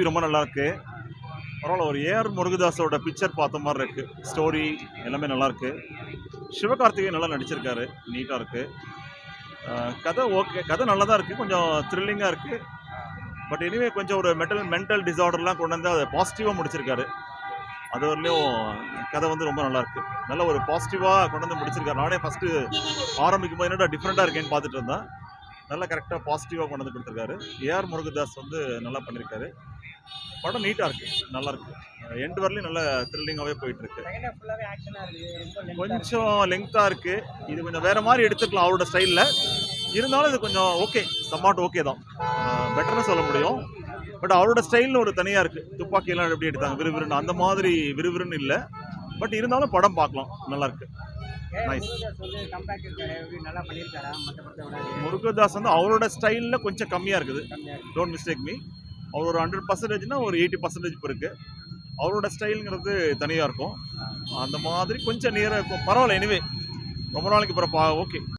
Movie ரொம்ப நல்லா இருக்கு. பரவாயில்ல, ஒரு ஏஆர் முருகதாஸோட பிக்சர் பார்த்த மாதிரி இருக்கு. ஸ்டோரி எல்லாமே நல்லா இருக்கு. சிவகார்த்திகேயன் நல்லா நடிச்சிருக்காரு, நீட்டாக இருக்கு. கதை ஓகே, கதை நல்லா தான் இருக்கு, கொஞ்சம் த்ரில்லிங்காக இருக்கு. பட் எனிவே கொஞ்சம் ஒரு மென்டல் டிசார்டர்லாம் கொண்டு வந்து அதை பாசிட்டிவாக முடிச்சிருக்காரு. அது வரலையும் கதை வந்து ரொம்ப நல்லா இருக்கு. நல்ல ஒரு பாசிட்டிவாக கொண்டு வந்து முடிச்சிருக்காரு. நானே ஃபர்ஸ்ட் ஆரம்பிக்கும் போது என்னடா டிஃப்ரெண்டாக இருக்கேன்னு பார்த்துட்டு இருந்தேன். நல்லா கரெக்டாக பாசிட்டிவாக கொண்டு வந்து கொடுத்துருக்காரு. ஏஆர் முருகதாஸ் வந்து நல்லா பண்ணியிருக்காரு. படம் நீட்டாக இருக்கு, நல்லா இருக்கு. எண்டு வரலையும் நல்ல த்ரில்லிங்காகவே போயிட்டு இருக்கு. கொஞ்சம் லெங்க்தாக இருக்கு. இது கொஞ்சம் வேற மாதிரி எடுத்துக்கலாம் அவரோட ஸ்டைலில். இருந்தாலும் இது கொஞ்சம் ஓகே, சம்மாட் ஓகே தான். பெட்டர்னு சொல்ல முடியும். பட் அவரோட ஸ்டைல்னு ஒரு தனியாக இருக்குது. துப்பாக்கியெல்லாம் எப்படி எடுத்தாங்க விறுவிறுன்னு, அந்த மாதிரி விறுவிறுன்னு இல்லை. பட் இருந்தாலும் படம் பார்க்கலாம், நல்லா இருக்கு. நைஸ். முருகதாஸ் வந்து அவரோட ஸ்டைலில் கொஞ்சம் கம்மியாக இருக்குது. Don't mistake me. அவர் ஒரு 100%னா ஒரு 80% இப்போ இருக்குது. அவரோட ஸ்டைலுங்கிறது தனியாக இருக்கும். அந்த மாதிரி கொஞ்சம் நியராக இருக்கும். பரவாயில்ல, எனிவே ரொம்ப நாளைக்கு அப்புறம் ஓகே.